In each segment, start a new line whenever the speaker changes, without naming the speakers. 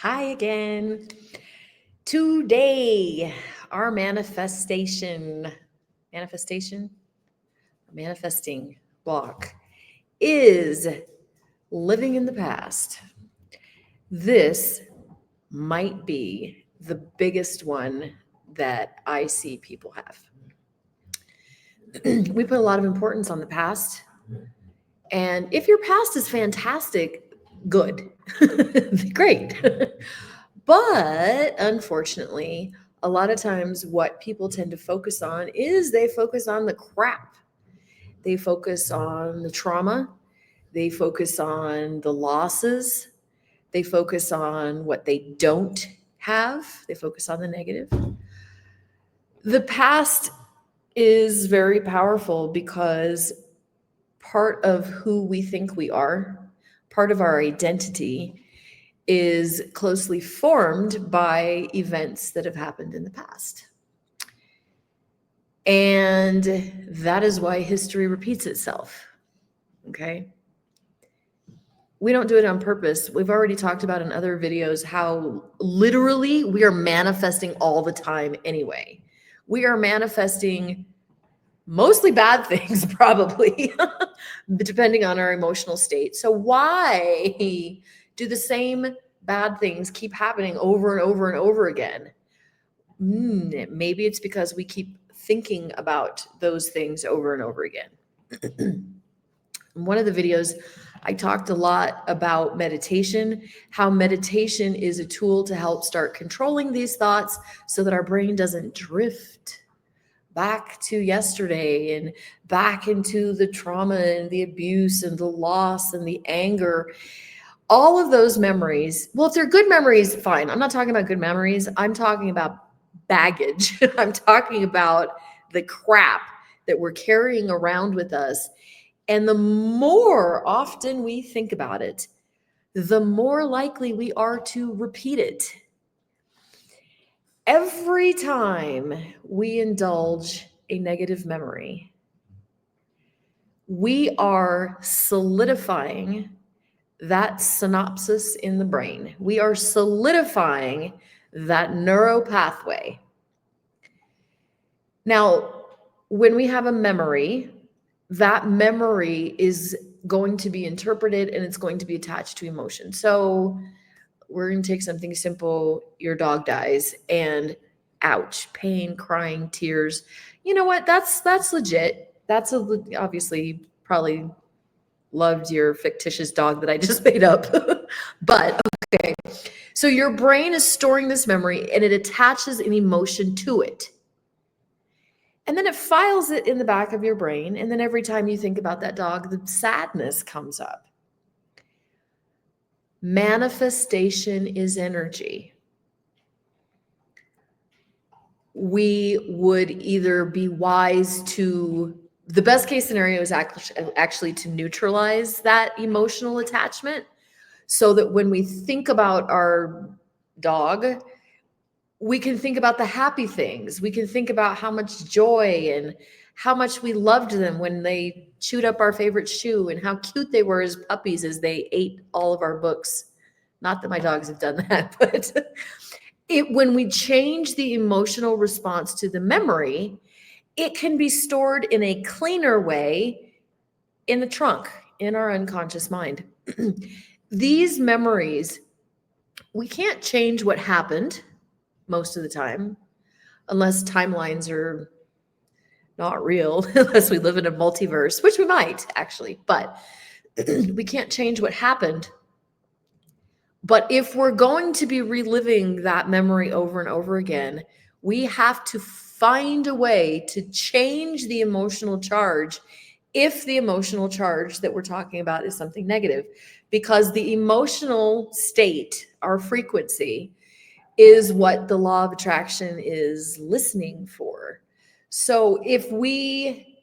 Hi again. Today, our manifestation, manifesting block is living in the past. This might be the biggest one that I see people have. We put a lot of importance on the past. And if your past is fantastic, good, great. But unfortunately, a lot of times what people tend to focus on is they focus on the crap. They focus on the trauma. They focus on the losses. They focus on what they don't have. They focus on the negative. The past is very powerful because part of who we think we are, part of our identity, is closely formed by events that have happened in the past. And that is why history repeats itself. Okay. We don't do it on purpose. We've already talked about in other videos how literally we are manifesting all the time anyway. We are manifesting mostly bad things, probably, depending on our emotional state. So, why do the same bad things keep happening over and over and over again? Maybe it's because we keep thinking about those things over and over again. In one of the videos, I talked a lot about meditation, how meditation is a tool to help start controlling these thoughts so that our brain doesn't drift back to yesterday and back into the trauma and the abuse and the loss and the anger. All of those memories, well, if they're good memories, fine. I'm not talking about good memories. I'm talking about baggage. I'm talking about the crap that we're carrying around with us. And the more often we think about it, the more likely we are to repeat it. Every time we indulge a negative memory, we are solidifying that synopsis in the brain. We are solidifying that neural pathway. Now, when we have a memory, that memory is going to be interpreted and it's going to be attached to emotion. So we're going to take something simple. Your dog dies and ouch, pain, crying, tears. You know what? That's legit. Obviously probably loved your fictitious dog that I just made up. But okay. So your brain is storing this memory and it attaches an emotion to it. And then it files it in the back of your brain. And then every time you think about that dog, the sadness comes up. Manifestation is energy. We would either be wise to, the best case scenario is actually to neutralize that emotional attachment so that when we think about our dog, we can think about the happy things. We can think about how much joy and how much we loved them when they chewed up our favorite shoe and how cute they were as puppies as they ate all of our books. Not that my dogs have done that, but when we change the emotional response to the memory, it can be stored in a cleaner way in the trunk, in our unconscious mind. These memories, we can't change what happened most of the time, unless timelines are not real, unless we live in a multiverse, which we might actually, but we can't change what happened. But if we're going to be reliving that memory over and over again, we have to find a way to change the emotional charge if the emotional charge that we're talking about is something negative, because the emotional state, our frequency, is what the law of attraction is listening for. So if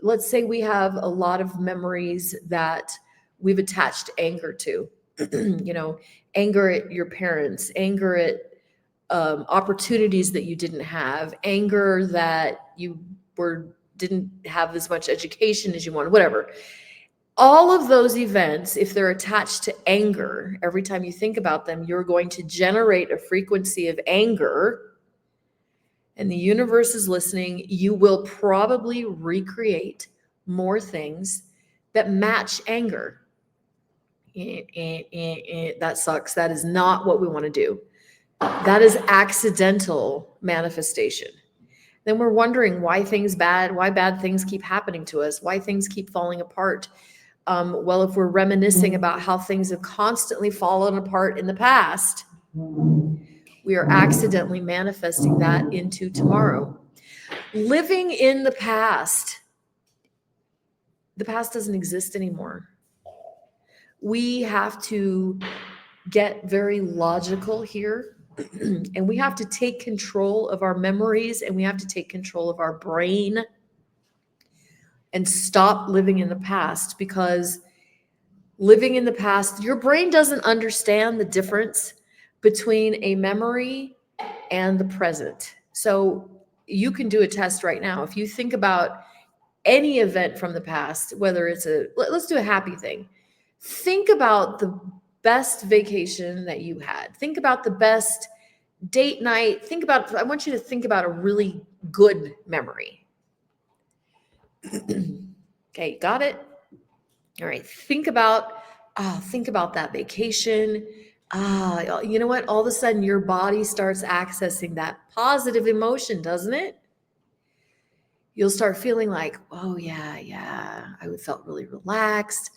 let's say we have a lot of memories that we've attached anger to, anger at your parents, anger at opportunities that you didn't have, anger that you didn't have as much education as you wanted, whatever. All of those events, if they're attached to anger, every time you think about them, you're going to generate a frequency of anger, and the universe is listening. You will probably recreate more things that match anger. That sucks. That is not what we want to do. That is accidental manifestation. Then we're wondering why bad things keep happening to us, why things keep falling apart. Well, if we're reminiscing about how things have constantly fallen apart in the past, we are accidentally manifesting that into tomorrow. Living in the past doesn't exist anymore. We have to get very logical here, and we have to take control of our memories, and we have to take control of our brain and stop living in the past, because living in the past, your brain doesn't understand the difference between a memory and the present. So you can do a test right now. If you think about any event from the past, whether it's let's do a happy thing. Think about the best vacation that you had. Think about the best date night. I want you to think about a really good memory. Okay, got it? All right, think about that vacation. You know what? All of a sudden your body starts accessing that positive emotion, doesn't it? You'll start feeling like, oh yeah, I felt really relaxed.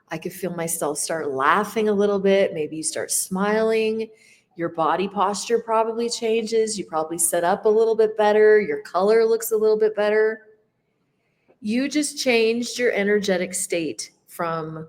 I could feel myself start laughing a little bit. Maybe you start smiling. Your body posture probably changes. You probably sit up a little bit better. Your color looks a little bit better. You just changed your energetic state from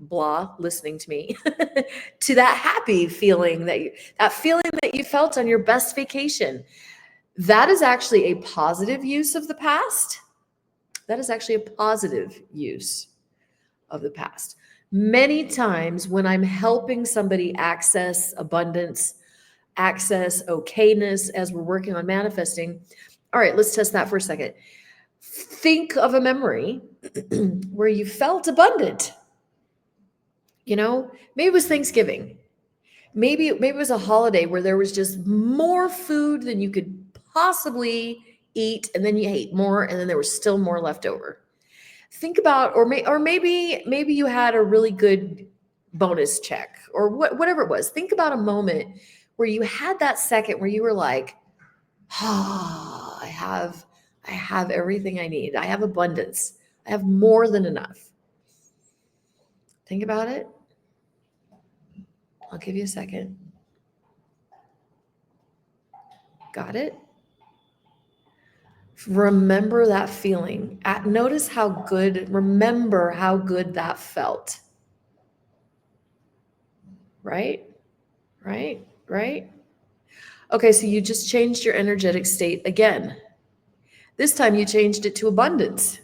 blah, listening to me, to that happy feeling that you felt on your best vacation. That is actually a positive use of the past. That is actually a positive use of the past. Many times when I'm helping somebody access abundance, access okayness as we're working on manifesting. All right, let's test that for a second. Think of a memory where you felt abundant. Maybe it was Thanksgiving. Maybe it was a holiday where there was just more food than you could possibly eat, and then you ate more, and then there was still more left over. Think about, or maybe you had a really good bonus check, or whatever it was. Think about a moment where you had that second where you were like, I have everything I need. I have abundance. I have more than enough. Think about it. I'll give you a second. Got it? Remember that feeling. Remember how good that felt. Right? Okay, so you just changed your energetic state again. This time you changed it to abundance.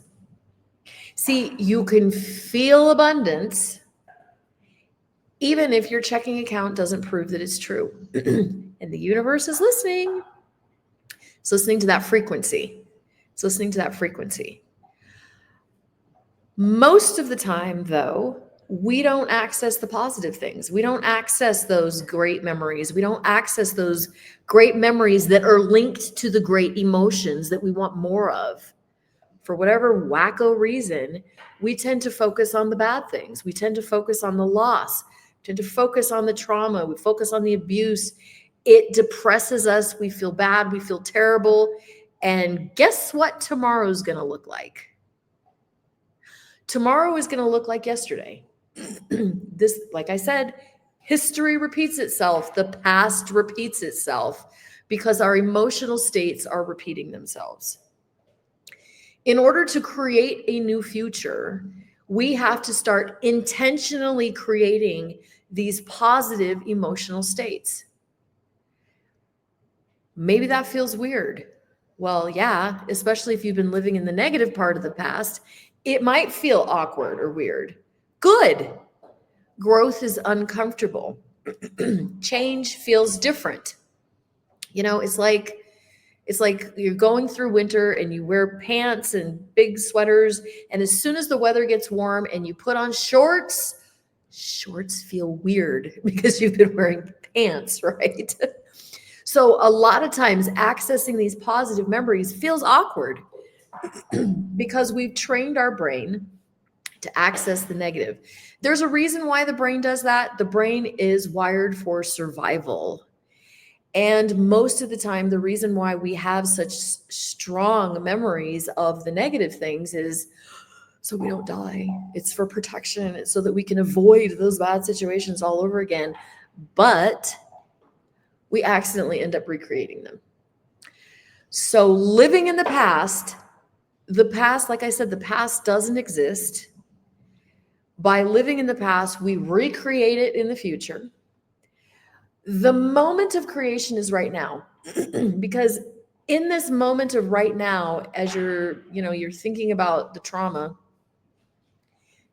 See, you can feel abundance even if your checking account doesn't prove that it's true. And the universe is listening. It's listening to that frequency. Most of the time, though, we don't access the positive things. We don't access those great memories. We don't access those great memories that are linked to the great emotions that we want more of. For whatever wacko reason, we tend to focus on the bad things. We tend to focus on the loss. We tend to focus on the trauma. We focus on the abuse. It depresses us. We feel bad. We feel terrible. And guess what tomorrow's going to look like? Tomorrow is going to look like yesterday. This, like I said, history repeats itself. The past repeats itself because our emotional states are repeating themselves. In order to create a new future, we have to start intentionally creating these positive emotional states. Maybe that feels weird. Well, yeah, especially if you've been living in the negative part of the past, it might feel awkward or weird. Good. Growth is uncomfortable. Change feels different. It's like It's like you're going through winter and you wear pants and big sweaters. And as soon as the weather gets warm and you put on shorts, shorts feel weird because you've been wearing pants, right? So a lot of times accessing these positive memories feels awkward because we've trained our brain to access the negative. There's a reason why the brain does that. The brain is wired for survival. And most of the time, the reason why we have such strong memories of the negative things is so we don't die. It's for protection. It's so that we can avoid those bad situations all over again. But we accidentally end up recreating them. So living in the past, like I said, the past doesn't exist. By living in the past, we recreate it in the future. The moment of creation is right now, because in this moment of right now, as you're thinking about the trauma,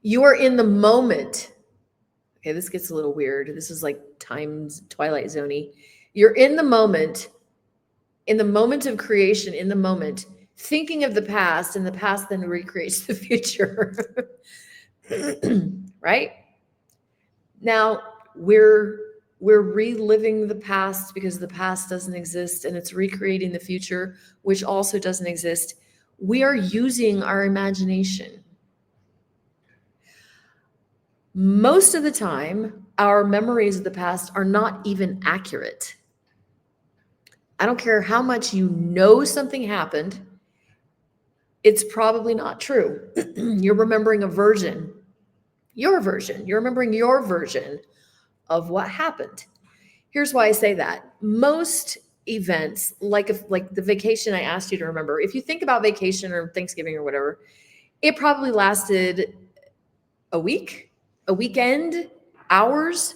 you are in the moment. Okay, this gets a little weird. This is like times Twilight Zone-y. You're in the moment of creation, in the moment, thinking of the past, and the past then recreates the future. Right? Now, we're reliving the past because the past doesn't exist, and it's recreating the future, which also doesn't exist. We are using our imagination. Most of the time, our memories of the past are not even accurate. I don't care how much you know something happened, it's probably not true. You're remembering a version, your version. You're remembering your version of what happened. Here's why I say that. Most events, like the vacation I asked you to remember, if you think about vacation or Thanksgiving or whatever, it probably lasted a week, a weekend, hours.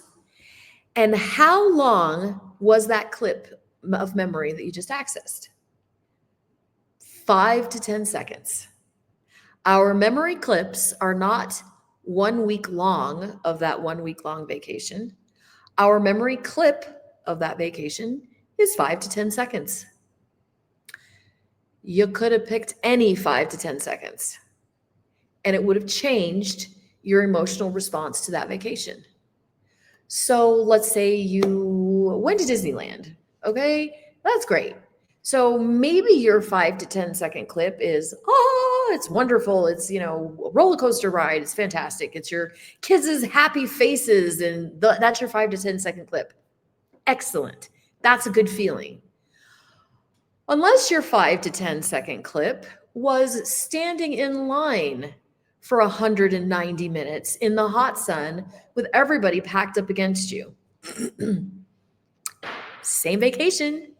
And how long was that clip of memory that you just accessed? 5 to 10 seconds. Our memory clips are not 1 week long of that 1 week long vacation. Our memory clip of that vacation is 5 to 10 seconds. You could have picked any 5 to 10 seconds, and it would have changed your emotional response to that vacation. So let's say you went to Disneyland. Okay, that's great. So maybe your 5 to 10 second clip is, oh, it's wonderful. It's, a roller coaster ride. It's fantastic. It's your kids' happy faces. And that's your 5 to 10 second clip. Excellent. That's a good feeling. Unless your 5 to 10 second clip was standing in line for 190 minutes in the hot sun with everybody packed up against you. Same vacation,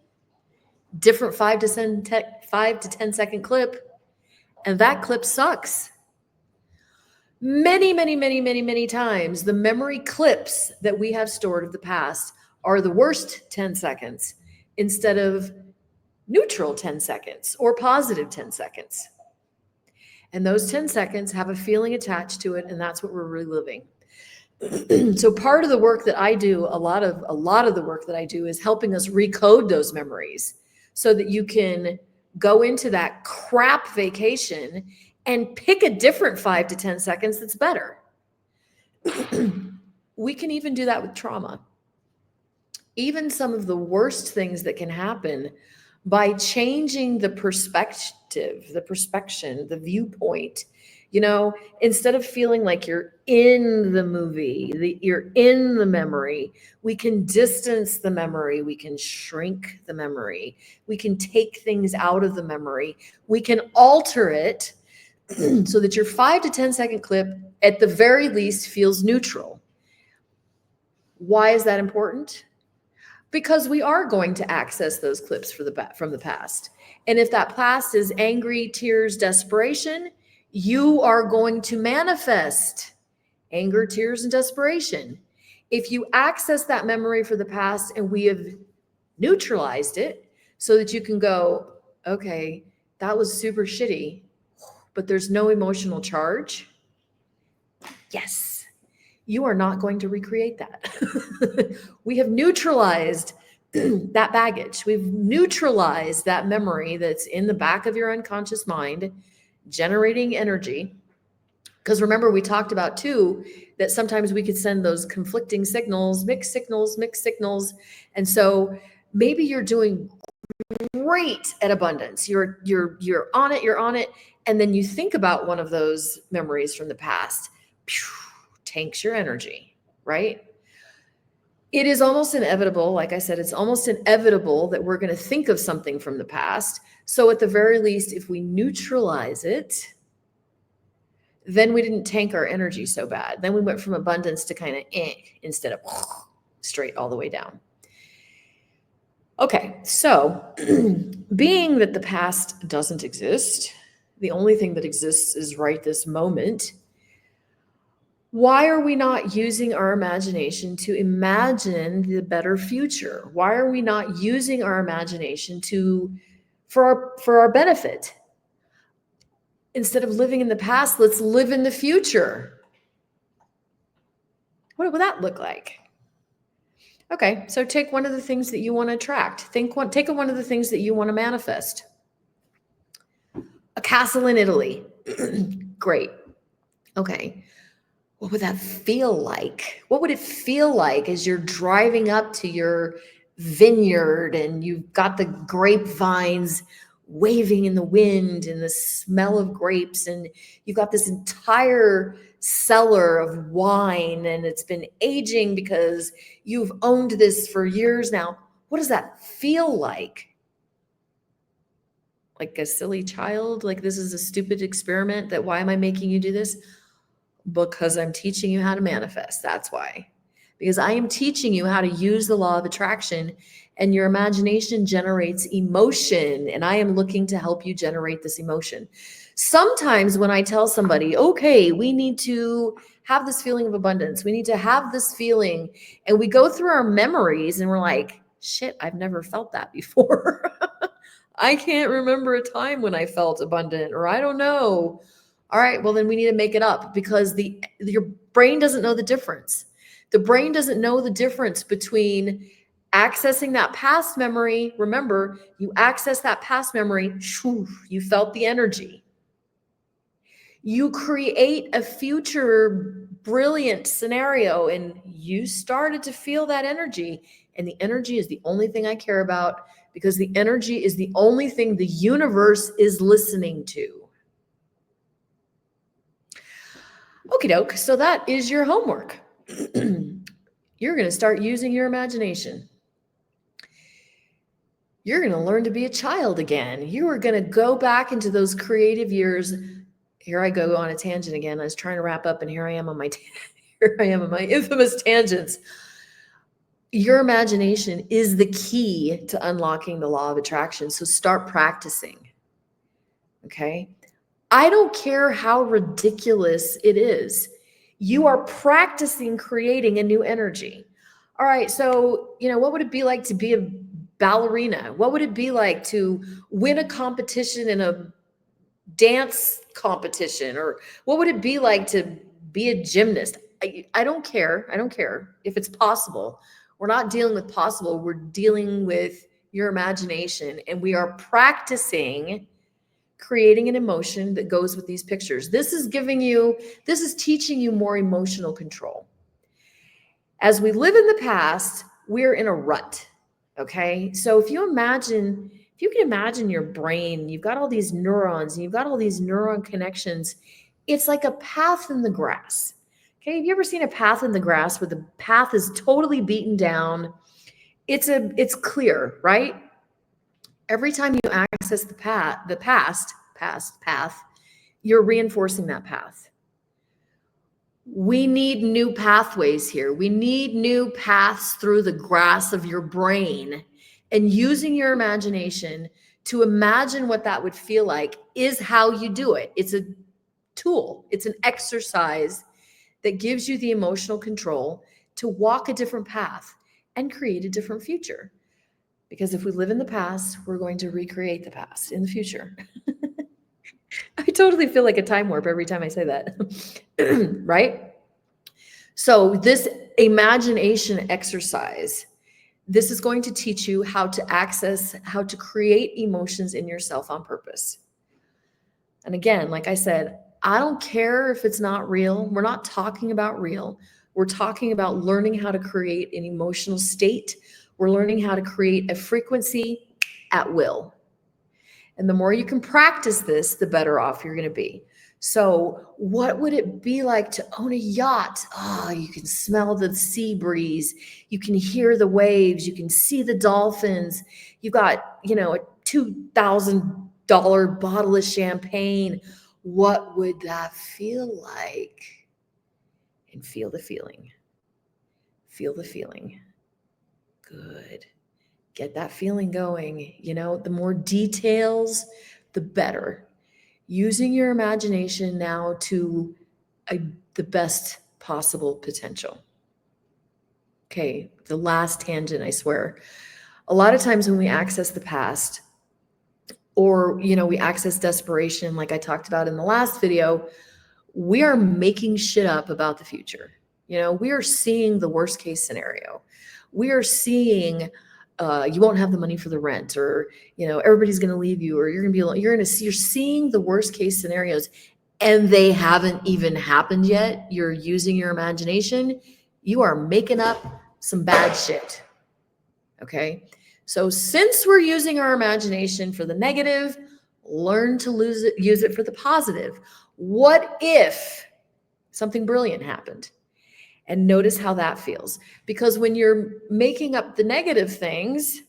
different 5 to 10 second clip, and that clip sucks. Many, many, many, many, many times, the memory clips that we have stored of the past are the worst 10 seconds instead of neutral 10 seconds or positive 10 seconds. And those 10 seconds have a feeling attached to it, and that's what we're reliving. So part of the work that I do, a lot of the work that I do is helping us recode those memories so that you can go into that crap vacation and pick a different 5 to 10 seconds that's better. We can even do that with trauma. Even some of the worst things that can happen, by changing the perspective, the perspection, the viewpoint, instead of feeling like you're in the movie, you're in the memory, we can distance the memory, we can shrink the memory, we can take things out of the memory, we can alter it so that your 5 to 10 second clip at the very least feels neutral. Why is that important? Because we are going to access those clips from the past. And if that past is angry, tears, desperation, you are going to manifest anger, tears, and desperation. If you access that memory for the past and we have neutralized it so that you can go, okay, that was super shitty, but there's no emotional charge. Yes. You are not going to recreate that. We have neutralized that baggage. We've neutralized that memory that's in the back of your unconscious mind, generating energy. Because remember, we talked about too, that sometimes we could send those conflicting signals, mixed signals, mixed signals. And so maybe you're doing great at abundance. You're on it, you're on it. And then you think about one of those memories from the past, tanks your energy, right? It is almost inevitable, like I said, it's almost inevitable that we're going to think of something from the past. So at the very least, if we neutralize it, then we didn't tank our energy so bad. Then we went from abundance to kind of instead of straight all the way down. Okay, so being that the past doesn't exist, the only thing that exists is right this moment. Why are we not using our imagination to imagine the better future? Why are we not using our imagination for our benefit? Instead of living in the past, let's live in the future. What would that look like? Okay, so take one of the things that you want to attract. Take one of the things that you want to manifest. A castle in Italy. Great. Okay. What would that feel like? What would it feel like as you're driving up to your vineyard and you've got the grapevines waving in the wind and the smell of grapes, and you've got this entire cellar of wine and it's been aging because you've owned this for years now? What does that feel like? Like a silly child? Like this is a stupid experiment, that why am I making you do this? Because I'm teaching you how to manifest. That's why. Because I am teaching you how to use the law of attraction, and your imagination generates emotion, and I am looking to help you generate this emotion. Sometimes when I tell somebody, okay, we need to have this feeling of abundance, we need to have this feeling, and we go through our memories and we're like, shit, I've never felt that before. I can't remember a time when I felt abundant, or I don't know. All right, well, then we need to make it up, because your brain doesn't know the difference. The brain doesn't know the difference between accessing that past memory. Remember, you access that past memory, you felt the energy. You create a future brilliant scenario and you started to feel that energy. And the energy is the only thing I care about, because the energy is the only thing the universe is listening to. Okie doke. So that is your homework. You're going to start using your imagination. You're going to learn to be a child again. You are going to go back into those creative years. Here I go on a tangent again. I was trying to wrap up, and here I am on my infamous tangents. Your imagination is the key to unlocking the law of attraction. So start practicing. Okay? I don't care how ridiculous it is. You are practicing creating a new energy. All right, so, what would it be like to be a ballerina? What would it be like to win a competition in a dance competition? Or what would it be like to be a gymnast? I don't care. I don't care if it's possible. We're not dealing with possible. We're dealing with your imagination, and we are practicing creating an emotion that goes with these pictures. This is teaching you more emotional control. As we live in the past, we're in a rut. Okay. So if you can imagine your brain, you've got all these neurons and you've got all these neuron connections. It's like a path in the grass. Okay. Have you ever seen a path in the grass where the path is totally beaten down? It's clear, right? Every time you access the past path, you're reinforcing that path. We need new pathways here. We need new paths through the grass of your brain, and using your imagination to imagine what that would feel like is how you do it. It's a tool. It's an exercise that gives you the emotional control to walk a different path and create a different future. Because if we live in the past, we're going to recreate the past in the future. I totally feel like a time warp every time I say that, right? So this imagination exercise This is going to teach you how to access, how to create emotions in yourself on purpose. And again, like I said, I don't care if it's not real. We're not talking about real. We're talking about learning how to create an emotional state. We're learning how to create a frequency at will. And the more you can practice this, the better off you're going to be. So, what would it be like to own a yacht? Oh, you can smell the sea breeze. You can hear the waves. You can see the dolphins. You got, a $2,000 bottle of champagne. What would that feel like? And feel the feeling. Feel the feeling. Good. Get that feeling going. The more details, the better. Using your imagination now to the best possible potential. Okay, the last tangent, I swear. A lot of times when we access the past, or we access desperation, like I talked about in the last video, we are making shit up about the future. We are seeing the worst case scenario. We are seeing you won't have the money for the rent, or everybody's going to leave you, or you're going to be alone. You're seeing the worst case scenarios, and they haven't even happened yet. You're using your imagination. You are making up some bad shit. Okay, so since we're using our imagination for the negative, learn to use it for the positive. What if something brilliant happened? And notice how that feels. Because when you're making up the negative things,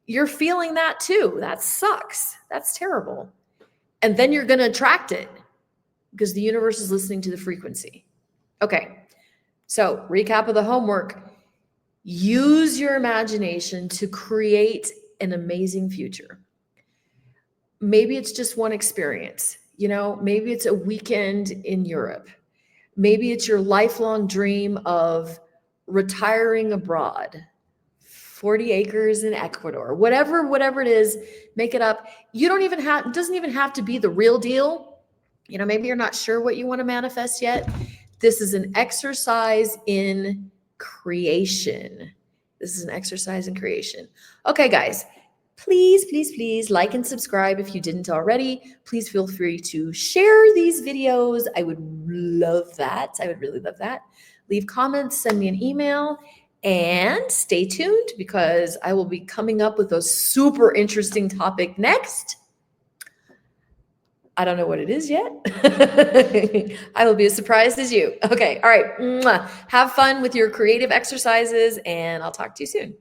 you're feeling that too. That sucks. That's terrible. And then you're going to attract it because the universe is listening to the frequency. Okay. So, recap of the homework. Use your imagination to create an amazing future. Maybe it's just one experience. Maybe it's a weekend in Europe. Maybe it's your lifelong dream of retiring abroad, 40 acres in Ecuador, whatever it is, make it up. It doesn't even have to be the real deal. Maybe you're not sure what you want to manifest yet. This is an exercise in creation. Okay, guys. Please like and subscribe if you didn't already. Please feel free to share these videos. I would love that. I would really love that. Leave comments, send me an email, and stay tuned because I will be coming up with a super interesting topic next. I don't know what it is yet. I will be as surprised as you. Okay. All right. Have fun with your creative exercises, and I'll talk to you soon.